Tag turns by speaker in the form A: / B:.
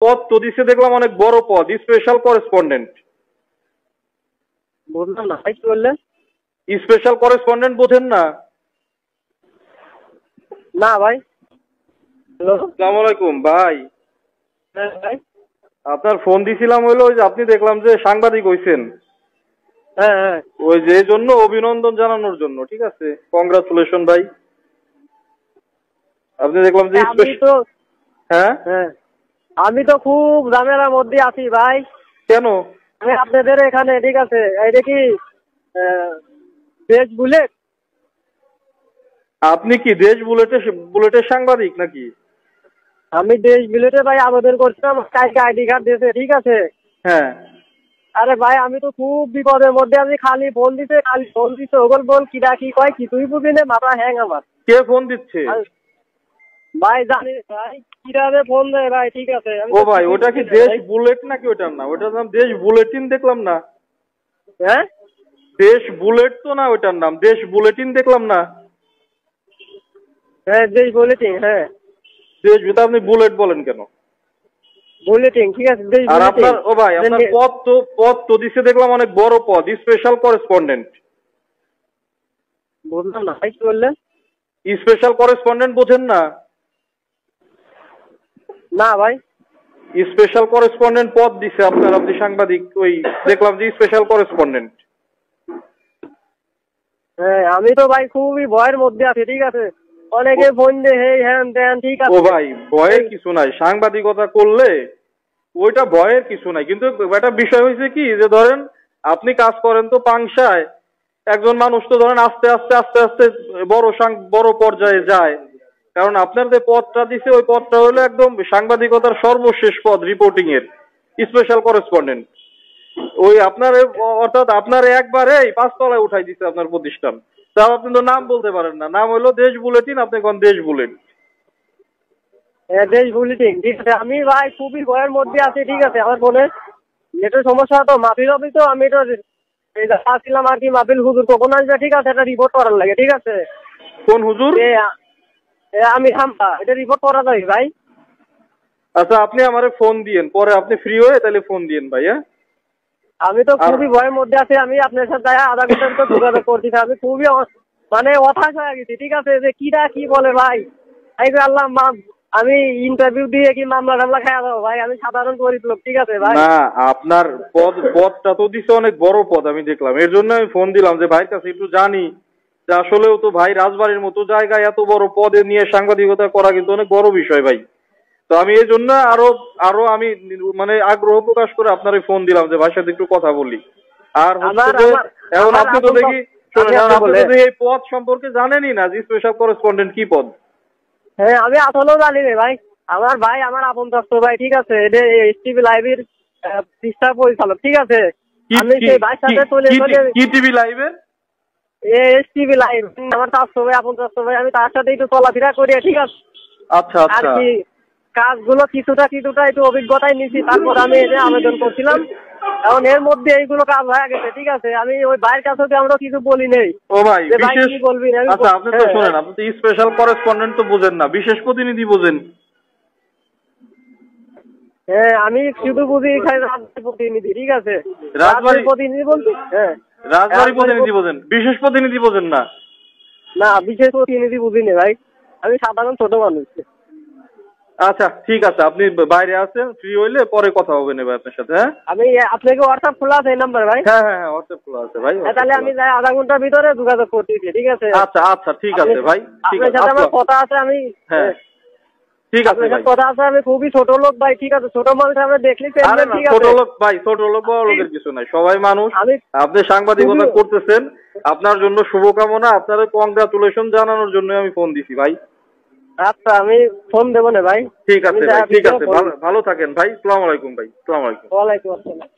A: পদ তো দিছে দেখলাম, অনেক বড় পদ, স্পেশাল করেসপন্ডেন্ট।
B: বুঝলাম না ভাই, কি বললেন?
A: স্পেশাল করেসপন্ডেন্ট বোঝেন না?
B: না ভাই। হ্যালো,
A: আসসালামু আলাইকুম ভাই।
B: হ্যাঁ ভাই।
A: আপনার ফোন দিছিলাম হইলো ওই যে আপনি দেখলাম যে সাংবাদিক হইছেন,
B: হ্যাঁ হ্যাঁ।
A: ওই যে জন্য অভিনন্দন জানানোর জন্য। ঠিক আছে, কংগ্রাচুলেশন ভাই। আপনি দেখলাম যে
B: আমি তো
A: হ্যাঁ
B: হ্যাঁ আমি তো খুব ঝামেলার মধ্যে আছি ভাই।
A: কেন?
B: আমি আপনাদের এখানে, ঠিক আছে, এইটা কি দেশ বুলেট?
A: আপনি কি দেশ বুলেটের সাংবাদিক নাকি?
B: আমি দেশ বুলেটে ভাই আবেদন করছিলাম, কালকে আইডি কার্ড দিয়েছে, ঠিক আছে।
A: হ্যাঁ।
B: আরে ভাই আমি তো খুব বিপদের মধ্যে আছি, খালি ফোন দিছে ওগল বল কিরা কি কয় কিছুই বুঝি না, মাথা হ্যাং আমার।
A: কে ফোন দিচ্ছে?
B: ভাই জানি ভাই কিভাবে ফোন দেয় ভাই, ঠিক আছে।
A: ও ভাই, ওটা কি দেশ বুলেট নাকি? ওটার নাম, ওটার নাম দেশ বুলেটিন দেখলাম না।
B: হ্যাঁ,
A: দেশ বুলেট তো না, ওটার নাম দেশ বুলেটিন দেখলাম না।
B: হ্যাঁ দেশ বুলেটিন, হ্যাঁ
A: দেশ, আপনি বুলেট বলেন কেন?
B: বুলেটিন, ঠিক আছে দেশ
A: আর
B: বুলেটিন।
A: আপনার, ও ভাই, আপনার পদ তো দিছে দেখলাম, অনেক বড় পদ, স্পেশাল করেসপন্ডেন্ট।
B: বুঝলাম না ভাই, কি বললেন?
A: স্পেশাল করেসপন্ডেন্ট বোঝেন না?
B: না ভাই।
A: স্পেশাল করেসপন্ডেন্ট পদ দিছে আপনার, আপনি সাংবাদিক, ওই দেখলাম যে স্পেশাল করেসপন্ডেন্ট।
B: হ্যাঁ আমি তো ভাই খুবই ভয়ের মধ্যে আছি, ঠিক আছে। অনেকে ফোন দে হেই হ্যান ত্যান, ঠিক আছে।
A: ও ভাই, ভয়ের কিছু নাই, সাংবাদিকতা করলে ওইটা ভয়ের কিছু নাই। কিন্তু একটা বিষয় হয়েছে কি, যে ধরেন আপনি কাজ করেন তো পাংশায়, একজন মানুষ তো ধরেন আস্তে আস্তে আস্তে আস্তে বড় পর্যায়ে যায়। কারণ আপনার যে পদটা দিছে, ওই পদটা হলো একদম সাংবাদিকতার সর্বশেষ পদ, রিপোর্টিং এর স্পেশাল করেসপন্ডেন্ট। ওই আপনার, অর্থাৎ আপনার একবারে 5 তলায় উঠাই দিচ্ছে আপনার প্রতিষ্ঠান। তাও আপনি তো নাম বলতে পারেন না, নাম হলো দেশ বুলেটিন, আপনি কোন দেশ বুলেট।
B: হ্যাঁ দেশ বুলেটিন, ঠিক আছে। আমি ভাই খুবই ভয়ের মধ্যে আছি, ঠিক আছে। আমার ফোনে নেটের সমস্যা, তো মাহফিল হবে, তো আমি তো আসছিলাম আর কি, মাহফিল হুজুর কখন আসবে, ঠিক আছে, এটা রিপোর্ট করার লাগে, ঠিক আছে।
A: কোন হুজুর?
B: আমি হাম্পা, এটা রিপোর্ট করা যাবে ভাই।
A: আচ্ছা, আপনি আমারে ফোন দিয়েন পরে, আপনি ফ্রি হয়ে তাহলে ফোন দিয়েন ভাই। হ্যাঁ,
B: আমি তো খুবই ভয়ের মধ্যে আছি। আমি আপনার সাথে আধা ঘন্টার ভিতর যোগাযোগ করছি। আমি খুবই মানে হতাশ হয়ে গেছি, ঠিক আছে, যে কিরা কি বলে ভাই। এই যে আল্লাহ আমি ইন্টারভিউ দিয়ে কি মামলা টামলা খাওয়া যাবো ভাই। আমি সাধারণ গরিব লোক, ঠিক আছে ভাই।
A: না, আপনার পদটা তো দিছে অনেক বড় পদ, আমি দেখলাম, এর জন্য আমি ফোন দিলাম যে ভাইয়ের কাছে একটু জানি যে আসলেও তো ভাই রাজবাড়ির মতো জায়গায় এত বড় পদে নিয়ে সাংবাদিকতা করা কিন্তু অনেক বড় বিষয় ভাই। তো আমি এই জন্য আরো আমি মানে আগ্রহ প্রকাশ করে আপনার ফোন দিলাম যে ভাইয়ের সাথে একটু কথা বলি। আর হচ্ছে যে এখন আপনি তো দেখি, আপনি তো এই পদ সম্পর্কে জানেনই না যে স্পেশাল করেসপন্ডেন্ট কি পদ।
B: হ্যাঁ আমি আসলেও জানি রে ভাই। আমার আপন দত্ত ভাই, ঠিক আছে, এটা এসটিভি লাইভের পৃষ্ঠা পরিচালক, ঠিক আছে। আমি সেই ভাইয়ের সাথে চলে
A: কি টিভি লাইভে?
B: এসটিভি লাইভ, আমার চাচ্ছো ভাই, আপন চাচ্ছো ভাই। আমি তার সাথে একটু চলাফেরা করি, ঠিক আছে।
A: আচ্ছা
B: আর
A: আচ্ছা।
B: কি কাজগুলো কিছুটা একটু অভিজ্ঞতায় নিছি, তারপর আমি এই যে আবেদন করছিলাম। এখন এর মধ্যে এইগুলো কাজ হয়ে গেছে, ঠিক আছে। আমি ওই ভাইয়ের কাছে আমরা কিছু বলি নেই।
A: ও ভাই,
B: কি বলবি?
A: আচ্ছা আপনি তো শোনেন, আপনি তো স্পেশাল করেসপন্ডেন্ট তো বোঝেন না, বিশেষ প্রতিনিধি বোঝেন?
B: হ্যাঁ আমি শুধু বুঝি রাজবাড়ির প্রতিনিধি, ঠিক আছে। রাজবাড়ির প্রতিনিধি বলছি, হ্যাঁ
A: রাজবাড়ির প্রতিনিধি বোঝেন, বিশেষ প্রতিনিধি বোঝেন না?
B: না, বিশেষ প্রতিনিধি বুঝি না ভাই। আমি সাধারণ ছোট মানুষ।
A: আচ্ছা ঠিক আছে, আপনি বাইরে আছেন, ফ্রি হইলে পরে কথা হবে না ভাই আপনার সাথে। হ্যাঁ,
B: আমি আপনাকে হোয়াটসঅ্যাপ খোলা আছে এই নাম্বার ভাই?
A: হ্যাঁ হ্যাঁ হ্যাঁ, হোয়াটসঅ্যাপ খোলা আছে ভাই।
B: তাহলে আমি আধা ঘন্টার ভিতরে যোগাযোগ করতেছি, ঠিক আছে।
A: আচ্ছা আচ্ছা ঠিক আছে ভাই, ঠিক আছে।
B: আপনার সাথে আমার কথা আছে, আমি
A: হ্যাঁ ঠিক আছে ভাই,
B: কথা আছে। আমি খুবই ছোট লোক ভাই, ঠিক আছে। ছোট মানুষ আমরা দেখলি
A: ছোট লোক ভাই, ছোট লোক বড় লোকের কিছু নাই, সবাই মানুষ। আপনি সাংবাদিকতা করতেছেন, আপনার জন্য শুভকামনা, আপনার কংগ্রাচুলেশন জানানোর জন্য আমি ফোন দিছি ভাই।
B: আচ্ছা আমি ফোন দেবো না ভাই।
A: ঠিক আছে ভাই, ঠিক আছে, ভালো থাকেন ভাই। আসসালামু আলাইকুম ভাই। আসসালামু আলাইকুম।
B: ওয়ালাইকুম আসসালাম।